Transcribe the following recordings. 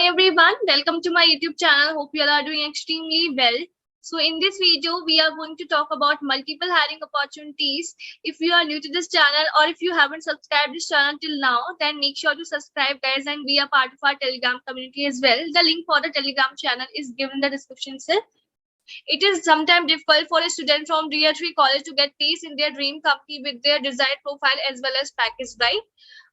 everyone, welcome to my YouTube channel. Hope you all are doing extremely well. So in this video, we are going to talk about multiple hiring opportunities. If you are new to this channel or if you haven't subscribed this channel till now, then make sure to subscribe guys and be a part of our Telegram community as well. The link for the Telegram channel is given in the description itself. It is sometimes difficult for a student from Tier 3 college to get placed in their dream company with their desired profile as well as package, right?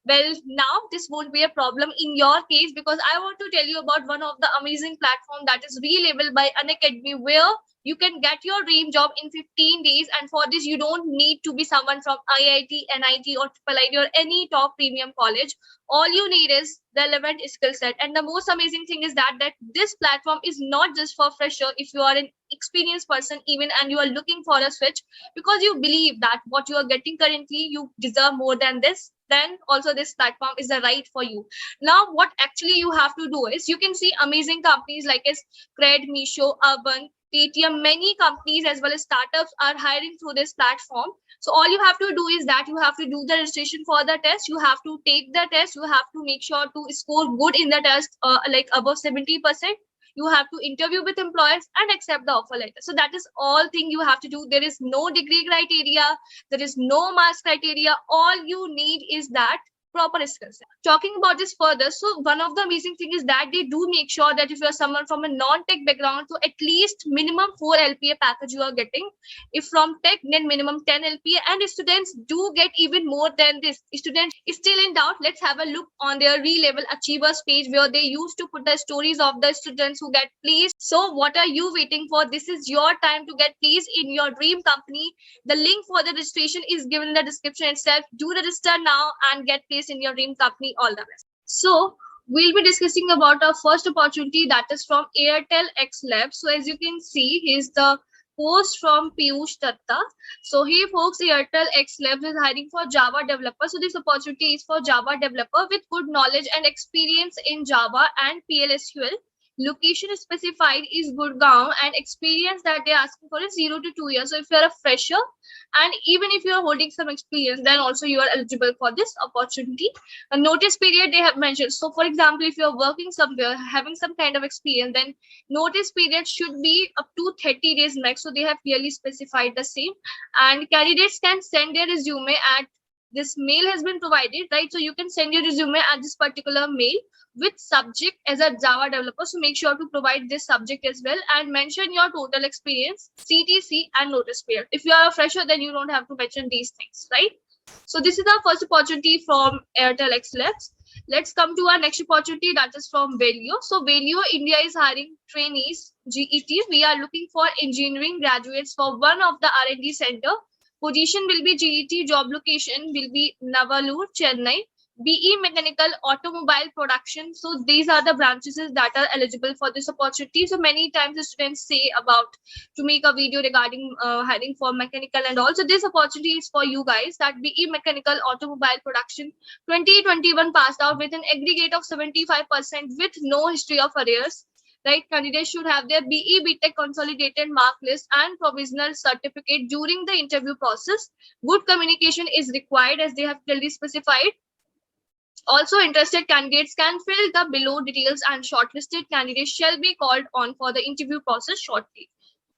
Well, now this won't be a problem in your case because I want to tell you about one of the amazing platform that is relabeled by Unacademy, where you can get your dream job in 15 days. And for this, you don't need to be someone from IIT, NIT or IIT or any top premium college. All you need is relevant skill set. And the most amazing thing is that this platform is not just for fresher. If you are an experienced person even and you are looking for a switch because you believe that what you are getting currently, you deserve more than this, then also this platform is the right for you. Now, what actually you have to do is you can see amazing companies like as Cred, Meesho, Urban, Paytm, many companies as well as startups are hiring through this platform. So all you have to do is that you have to do the registration for the test. You have to take the test. You have to make sure to score good in the test, like above 70%. You have to interview with employers and accept the offer letter. So that is all thing you have to do. There is no degree criteria. There is no marks criteria. All you need is that proper skills. Talking about this further, so one of the amazing thing is that they do make sure that if you are someone from a non-tech background, so at least minimum 4 LPA package you are getting. If from tech, then minimum 10 LPA, and students do get even more than this. Students is still in doubt. Let's have a look on their Relevel Achievers page where they used to put the stories of the students who get placed. So what are you waiting for? This is your time to get placed in your dream company. The link for the registration is given in the description itself. Do register now and get placed in your dream company. All the best. So we'll be discussing about our first opportunity, that is from Airtel X Labs. So as you can see, here's the post from Piyush Datta. So hey folks, Airtel X Labs is hiring for Java developer. So this opportunity is for Java developer with good knowledge and experience in Java and PLSQL. Location specified is Gurgaon, and experience that they're asking for is 0 to 2 years. So if you're a fresher and even if you're holding some experience, then also you are eligible for this opportunity. A notice period they have mentioned. So for example, if you're working somewhere having some kind of experience, then notice period should be up to 30 days max. So they have clearly specified the same, and candidates can send their resume at this mail has been provided, right? So you can send your resume at this particular mail with subject as a Java developer. So make sure to provide this subject as well and mention your total experience, CTC and notice period. If you are a fresher, then you don't have to mention these things, right? So this is our first opportunity from Airtel X Labs. Let's come to our next opportunity, that is from Valio. So Valio India is hiring trainees, GET. We are looking for engineering graduates for one of the R&D center. Position will be GET, job location will be Navalur, Chennai. BE Mechanical Automobile Production. So these are the branches that are eligible for this opportunity. So many times the students say about to make a video regarding hiring for mechanical and also this opportunity is for you guys, that BE Mechanical Automobile Production 2021 passed out with an aggregate of 75% with no history of arrears. Right, candidates should have their BE BTech consolidated mark list and provisional certificate during the interview process. Good communication is required as they have clearly specified. Also, interested candidates can fill the below details and shortlisted candidates shall be called on for the interview process shortly.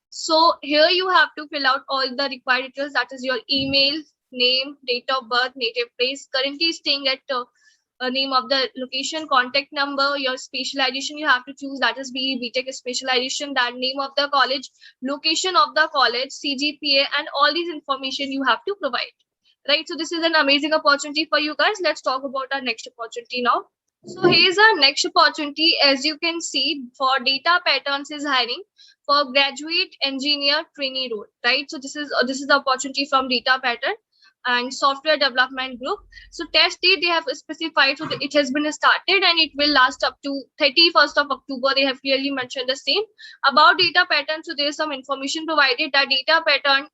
So here you have to fill out all the required details, that is your email, name, date of birth, native place, currently staying at name of the location, contact number, your specialization you have to choose, that is BE BTech specialization, that name of the college, location of the college, CGPA, and all these information you have to provide. Right, so this is an amazing opportunity for you guys. Let's talk about our next opportunity now. So here's our next opportunity. As you can see, for Data Patterns is hiring for graduate engineer trainee role, right? So this is the opportunity from Data Pattern and Software Development Group. So test date they have specified, so it has been started and it will last up to 31st of October. They have clearly mentioned the same. About Data Pattern, so there is some information provided that Data Pattern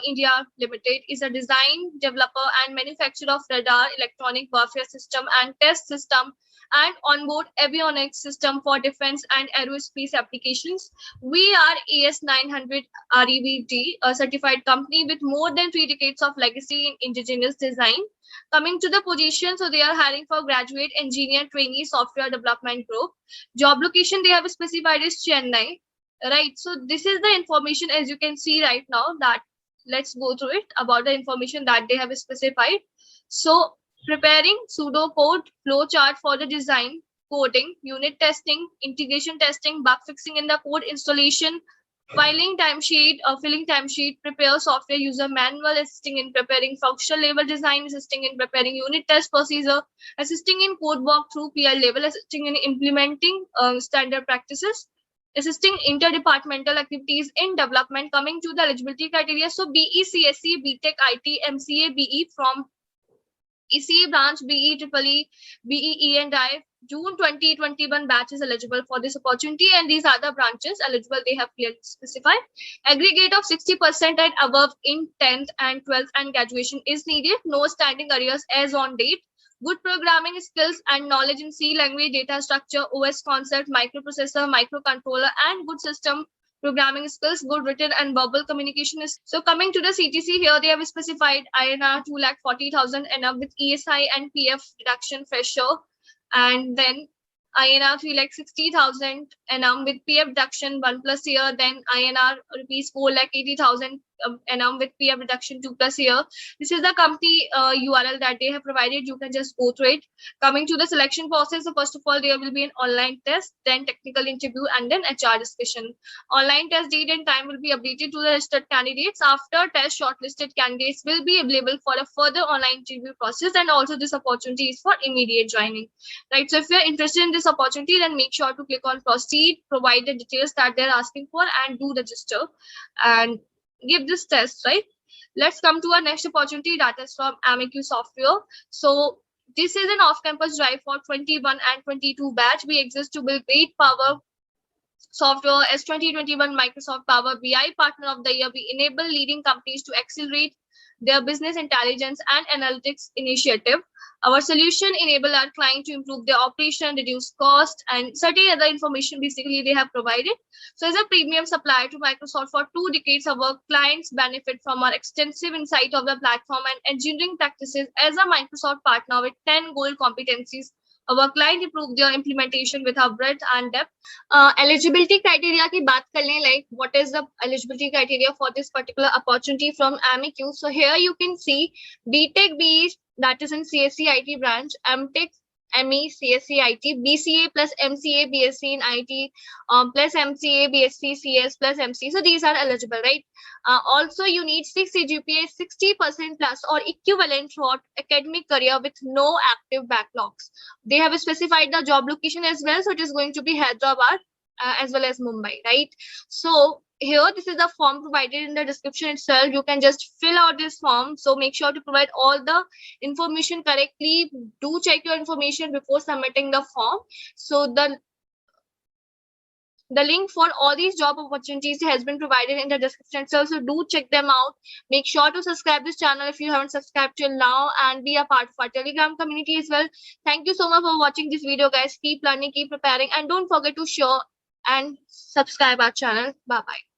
India Limited is a design, developer and manufacturer of radar, electronic warfare system and test system and onboard avionics system for defense and aerospace applications. We are AS900 REVD, a certified company with more than 3 decades of legacy in indigenous design. Coming to the position, so they are hiring for graduate engineer trainee software development group. Job location they have specified is Chennai, right? So this is the information as you can see right now. That let's go through it about the information that they have specified. So preparing pseudocode flowchart for the design, coding, unit testing, integration testing, bug fixing in the code installation, filling timesheet, prepare software user manual, assisting in preparing functional level design, assisting in preparing unit test procedure, assisting in code walkthrough, PL level, assisting in implementing standard practices, assisting interdepartmental activities in development. Coming to the eligibility criteria, so BE, CSE, BTech, IT, MCA, BE from ECE branch, BE, EEE, BE, and I. June 2021 batch is eligible for this opportunity, and these are the branches eligible they have clearly specified. Aggregate of 60% and above in 10th and 12th and graduation is needed. No standing arrears as on date. Good programming skills and knowledge in C language, data structure, OS concept, microprocessor, microcontroller, and good system programming skills, good written and verbal communication is. So coming to the CTC, here they have specified INR 2,40,000 and up with ESI and PF deduction fresher, and then INR 3,60,000 annum with PF deduction 1 plus year, then INR rupees 4,80,000 annum with PF deduction 2 plus year. This is the company URL that they have provided. You can just go through it. Coming to the selection process, so first of all, there will be an online test, then technical interview, and then HR discussion. Online test date and time will be updated to the registered candidates. After test, shortlisted candidates will be available for a further online interview process, and also this opportunity is for immediate joining. Right, so if you're interested in this opportunity, then make sure to click on proceed, provide the details that they're asking for, and do register and give this test. Right, let's come to our next opportunity, that is from Amicus Software. So this is an off-campus drive for 21 and 22 batch. We exist to build great power software. As 2021 Microsoft Power BI Partner of the Year, we enable leading companies to accelerate their business intelligence and analytics initiative. Our solution enable our client to improve their operation, reduce cost, and certain other information basically they have provided. So as a premium supplier to Microsoft for 2 decades, our clients benefit from our extensive insight of the platform and engineering practices. As a Microsoft partner with 10 gold competencies, our client improve their implementation with our breadth and depth. Eligibility criteria की बात कर लें, like what is the eligibility criteria for this particular opportunity from Amicus. So here you can see BTech BE, that is in CSE IT branch, MTech ME CSE IT, BCA plus MCA BSc in IT, plus MCA BSc CS plus MC. So these are eligible, right? Also you need 6 CGPA 60% plus or equivalent throughout academic career with no active backlogs. They have specified the job location as well, so it is going to be Hyderabad as well as Mumbai, right? So here, this is the form provided in the description itself. You can just fill out this form. So make sure to provide all the information correctly. Do check your information before submitting the form. So the link for all these job opportunities has been provided in the description itself. So do check them out. Make sure to subscribe this channel if you haven't subscribed till now, and be a part of our Telegram community as well. Thank you so much for watching this video, guys. Keep learning, keep preparing, and don't forget to share and subscribe our channel. Bye bye.